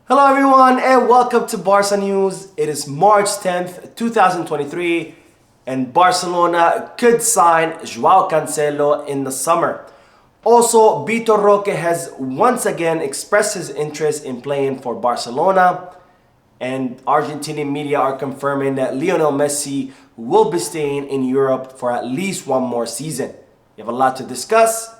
Hello everyone and welcome to Barca News. It is March 10th, 2023 and Barcelona could sign Joao Cancelo in the summer. Also, Vitor Roque has once again expressed his interest in playing for Barcelona, and Argentinian media are confirming that Lionel Messi will be staying in Europe for at least one more season. We have a lot to discuss,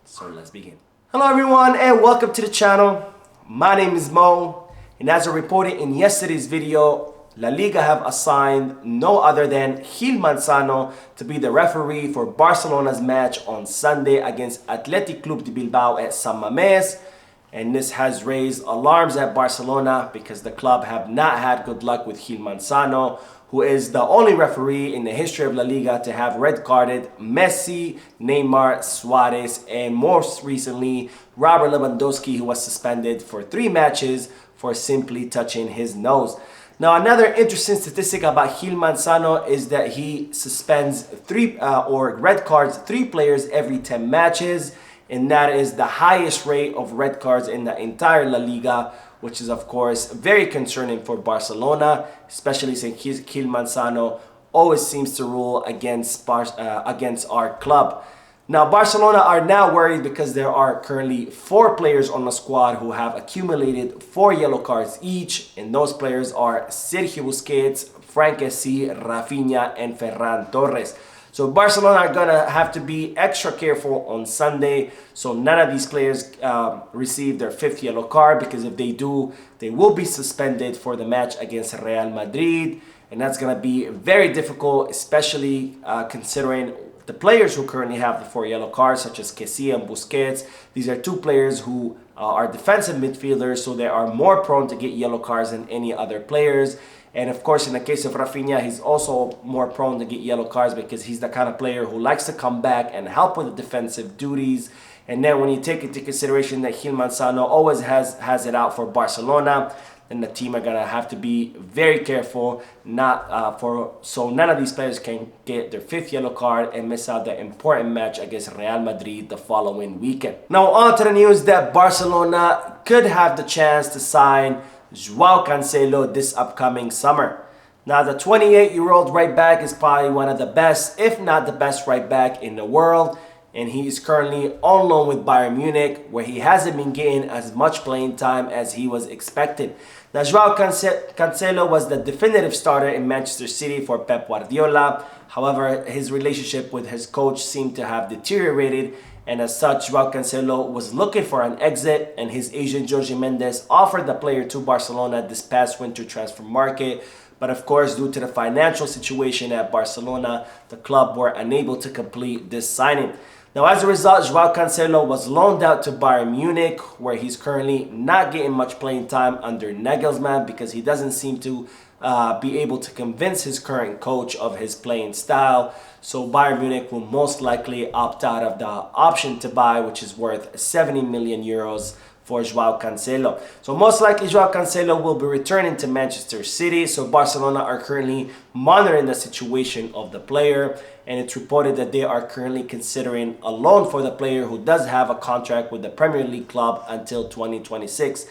so let's begin. Hello everyone and welcome to the channel. My name is Mo, and as I reported in yesterday's video, La Liga have assigned no other than Gil Manzano to be the referee for Barcelona's match on Sunday against Athletic Club de Bilbao at San Mamés. And this has raised alarms at Barcelona because the club have not had good luck with Gil Manzano, who is the only referee in the history of La Liga to have red-carded Messi, Neymar, Suarez, and most recently, Robert Lewandowski, who was suspended for 3 matches for simply touching his nose. Now, another interesting statistic about Gil Manzano is that he suspends or red cards 3 players every 10 matches, and that is the highest rate of red cards in the entire La Liga, which is of course very concerning for Barcelona, especially since Gil Manzano always seems to rule against our club. Now, Barcelona are now worried because there are currently 4 players on the squad who have accumulated 4 yellow cards each, and those players are Sergio Busquets, Frank Kessie, Rafinha, and Ferran Torres. So Barcelona are going to have to be extra careful on Sunday so none of these players receive their 5th yellow card, because if they do, they will be suspended for the match against Real Madrid, and that's going to be very difficult, especially considering the players who currently have the 4 yellow cards, such as Kessie and Busquets. These are 2 players who are defensive midfielders, so they are more prone to get yellow cards than any other players. And of course, in the case of Rafinha, he's also more prone to get yellow cards because he's the kind of player who likes to come back and help with the defensive duties. And then when you take into consideration that Gil Manzano always has it out for Barcelona, then the team are going to have to be very careful so none of these players can get their 5th yellow card and miss out the important match against Real Madrid the following weekend. Now, on to the news that Barcelona could have the chance to sign Joao Cancelo this upcoming summer. Now, the 28-year-old right back is probably one of the best, if not the best right back in the world, and he is currently on loan with Bayern Munich, where he hasn't been getting as much playing time as he was expected. Now, Joao Cancelo was the definitive starter in Manchester City for Pep Guardiola. However, his relationship with his coach seemed to have deteriorated, and as such, Joao Cancelo was looking for an exit, and his agent Jorge Mendes offered the player to Barcelona this past winter transfer market. But of course, due to the financial situation at Barcelona, the club were unable to complete this signing. Now, as a result, Joao Cancelo was loaned out to Bayern Munich, where he's currently not getting much playing time under Nagelsmann because he doesn't seem to be able to convince his current coach of his playing style. So Bayern Munich will most likely opt out of the option to buy, which is worth 70 million euros for Joao Cancelo. So most likely Joao Cancelo will be returning to Manchester City. So Barcelona are currently monitoring the situation of the player, and it's reported that they are currently considering a loan for the player, who does have a contract with the Premier League club until 2026.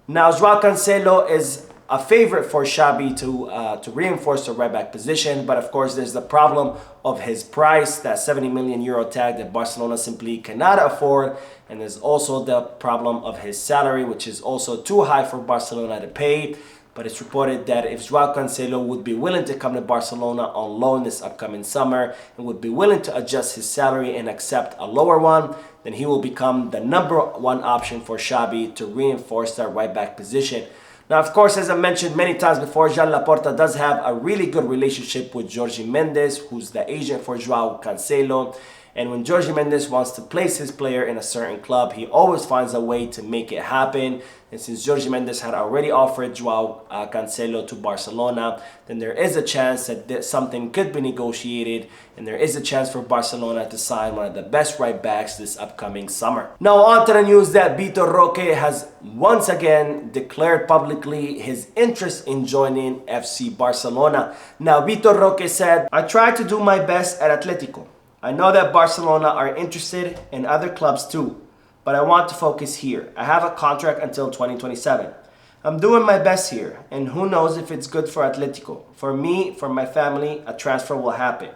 Now, Joao Cancelo is a favorite for Xabi to reinforce the right back position, but of course there's the problem of his price, that 70 million euro tag that Barcelona simply cannot afford, and there's also the problem of his salary, which is also too high for Barcelona to pay. But it's reported that if Joao Cancelo would be willing to come to Barcelona on loan this upcoming summer and would be willing to adjust his salary and accept a lower one, then he will become the #1 option for Xabi to reinforce that right back position. Now, of course, as I mentioned many times before, Joan Laporta does have a really good relationship with Jorge Mendes, who's the agent for Joao Cancelo. And when Jorge Mendes wants to place his player in a certain club, he always finds a way to make it happen. And since Jorge Mendes had already offered Joao Cancelo to Barcelona, then there is a chance that something could be negotiated, and there is a chance for Barcelona to sign one of the best right backs this upcoming summer. Now, on to the news that Vitor Roque has once again declared publicly his interest in joining FC Barcelona. Now, Vitor Roque said, "I tried to do my best at Atletico. I know that Barcelona are interested in other clubs too, but I want to focus here. I have a contract until 2027. I'm doing my best here, and who knows if it's good for Atletico. For me, for my family, a transfer will happen.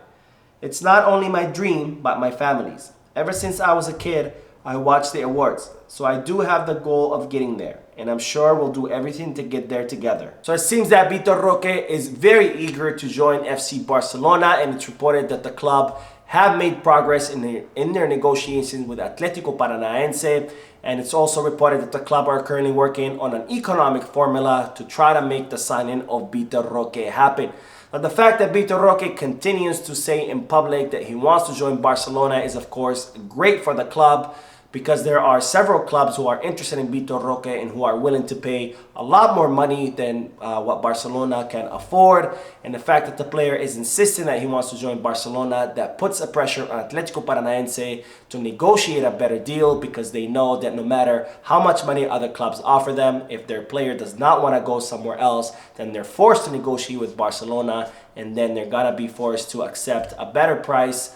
It's not only my dream, but my family's. Ever since I was a kid, I watched the awards, so I do have the goal of getting there, and I'm sure we'll do everything to get there together. So it seems that Vitor Roque is very eager to join FC Barcelona, and it's reported that the club have made progress in their negotiations with Atletico Paranaense, and it's also reported that the club are currently working on an economic formula to try to make the signing of Vitor Roque happen. Now, the fact that Vitor Roque continues to say in public that he wants to join Barcelona is, of course, great for the club, because there are several clubs who are interested in Vitor Roque and who are willing to pay a lot more money than what Barcelona can afford. And the fact that the player is insisting that he wants to join Barcelona, that puts a pressure on Atletico Paranaense to negotiate a better deal, because they know that no matter how much money other clubs offer them, if their player does not want to go somewhere else, then they're forced to negotiate with Barcelona, and then they're gonna be forced to accept a better price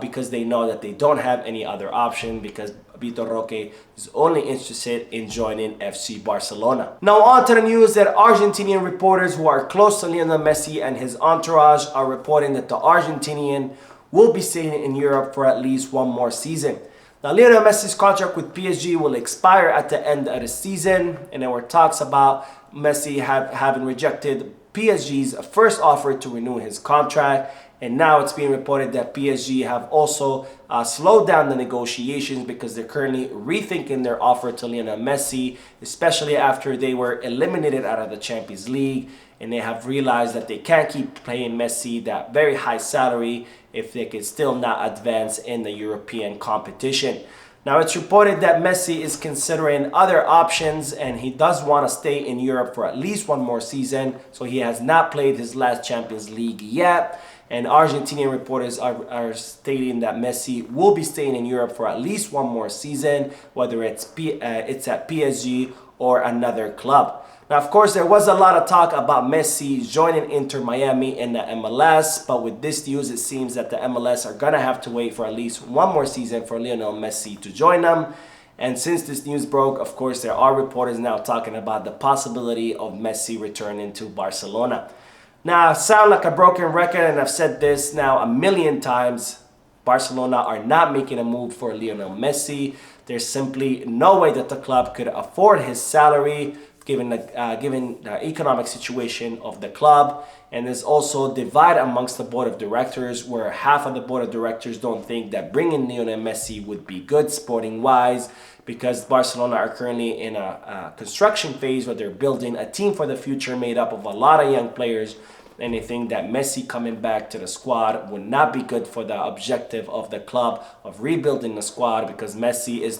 because they know that they don't have any other option, because Vitor Roque is only interested in joining FC Barcelona. Now on to the news that Argentinian reporters who are close to Lionel Messi and his entourage are reporting that the Argentinian will be staying in Europe for at least one more season. Now, Lionel Messi's contract with PSG will expire at the end of the season, and there were talks about Messi having rejected PSG's first offer to renew his contract. And now it's being reported that PSG have also slowed down the negotiations, because they're currently rethinking their offer to Lionel Messi, especially after they were eliminated out of the Champions League. And they have realized that they can't keep paying Messi that very high salary if they can still not advance in the European competition. Now, it's reported that Messi is considering other options, and he does want to stay in Europe for at least one more season. So he has not played his last Champions League yet. And Argentinian reporters are stating that Messi will be staying in Europe for at least one more season, whether it's at PSG or another club. Now, of course, there was a lot of talk about Messi joining Inter Miami in the MLS, but with this news, it seems that the MLS are going to have to wait for at least one more season for Lionel Messi to join them. And since this news broke, of course, there are reporters now talking about the possibility of Messi returning to Barcelona. Now, I sound like a broken record, and I've said this now a million times. Barcelona are not making a move for Lionel Messi. There's simply no way that the club could afford his salary, given the economic situation of the club. And there's also divide amongst the board of directors, where half of the board of directors don't think that bringing Lionel Messi would be good sporting-wise, because Barcelona are currently in a construction phase where they're building a team for the future made up of a lot of young players. And they think that Messi coming back to the squad would not be good for the objective of the club of rebuilding the squad, because Messi is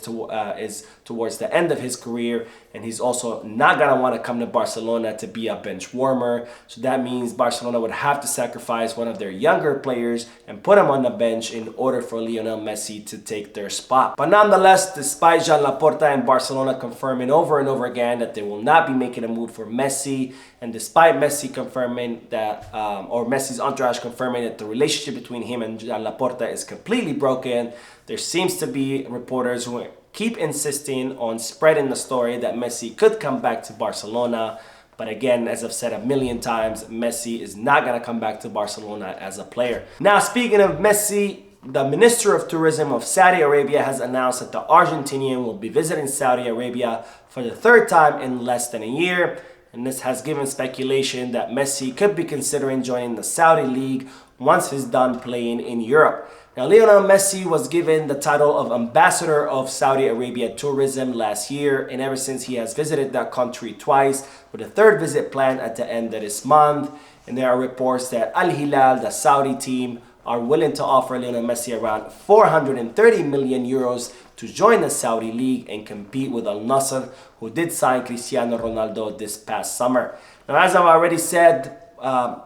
towards the end of his career, and he's also not going to want to come to Barcelona to be a bench warmer. So that means Barcelona would have to sacrifice one of their younger players and put him on the bench in order for Lionel Messi to take their spot. But nonetheless, despite Joan Laporta and Barcelona confirming over and over again that they will not be making a move for Messi, and despite Messi confirming that, or Messi's entourage confirming that the relationship between him and Joan Laporta is completely broken, there seems to be reporters who keep insisting on spreading the story that Messi could come back to Barcelona. But again, as I've said a million times, Messi is not going to come back to Barcelona as a player. Now, speaking of Messi, the Minister of Tourism of Saudi Arabia has announced that the Argentinian will be visiting Saudi Arabia for the third time in less than a year. And this has given speculation that Messi could be considering joining the Saudi League once he's done playing in Europe. Now, Lionel Messi was given the title of Ambassador of Saudi Arabia Tourism last year, and ever since he has visited that country twice, with a third visit planned at the end of this month. And there are reports that Al Hilal, the Saudi team, are willing to offer Lionel Messi around 430 million euros to join the Saudi League and compete with Al Nassr, who did sign Cristiano Ronaldo this past summer. Now, as I've already said,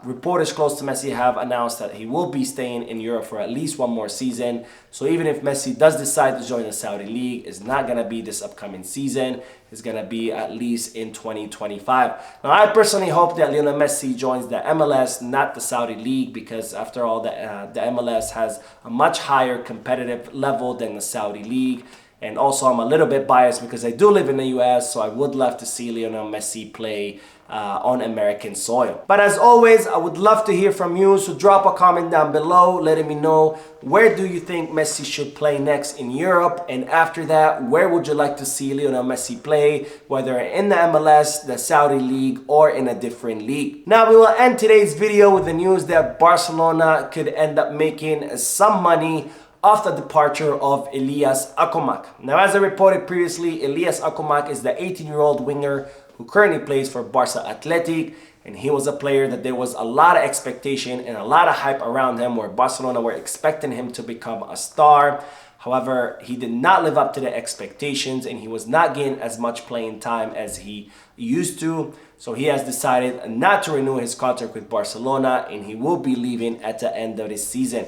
reporters close to Messi have announced that he will be staying in Europe for at least one more season. So even if Messi does decide to join the Saudi League, it's not going to be this upcoming season. It's going to be at least in 2025. Now, I personally hope that Lionel Messi joins the MLS, not the Saudi League, because after all, the MLS has a much higher competitive level than the Saudi League. And also, I'm a little bit biased because I do live in the US, so I would love to see Lionel Messi play on American soil. But as always, I would love to hear from you, so drop a comment down below letting me know where do you think Messi should play next in Europe, and after that, where would you like to see Lionel Messi play, whether in the MLS, the Saudi League, or in a different league. Now, we will end today's video with the news that Barcelona could end up making some money off the departure of Elias Akumak. Now, as I reported previously, Elias Akumak is the 18-year-old winger who currently plays for Barca Athletic, and he was a player that there was a lot of expectation and a lot of hype around him, where Barcelona were expecting him to become a star. However, he did not live up to the expectations, and he was not getting as much playing time as he used to. So he has decided not to renew his contract with Barcelona, and he will be leaving at the end of this season.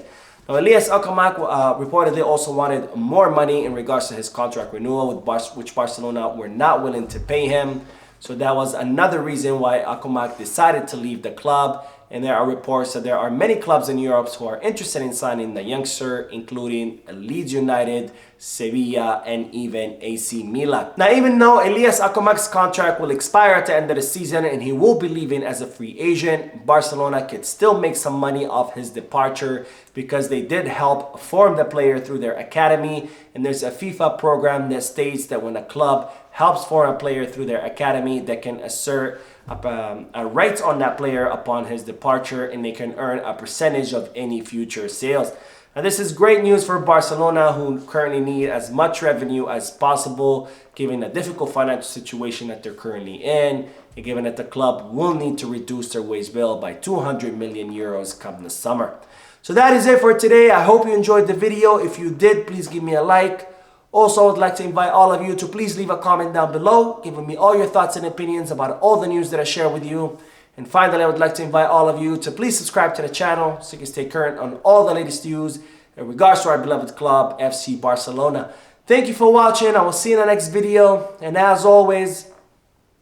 Now, Elias Akumak reportedly also wanted more money in regards to his contract renewal, which Barcelona were not willing to pay him. So that was another reason why Akumak decided to leave the club. And there are reports that there are many clubs in Europe who are interested in signing the youngster, including Leeds United, Sevilla, and even AC Milan. Now, even though Elias Akumak's contract will expire at the end of the season and he will be leaving as a free agent, Barcelona could still make some money off his departure because they did help form the player through their academy. And there's a FIFA program that states that when a club helps form a player through their academy, they can assert a rights on that player upon his departure, and they can earn a percentage of any future sales. Now, this is great news for Barcelona, who currently need as much revenue as possible, given the difficult financial situation that they're currently in, and given that the club will need to reduce their wage bill by 200 million euros come the summer. So that is it for today. I hope you enjoyed the video. If you did, please give me a like. Also, I would like to invite all of you to please leave a comment down below, giving me all your thoughts and opinions about all the news that I share with you. And finally, I would like to invite all of you to please subscribe to the channel so you can stay current on all the latest news in regards to our beloved club, FC Barcelona. Thank you for watching. I will see you in the next video. And as always,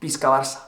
peace, Barça.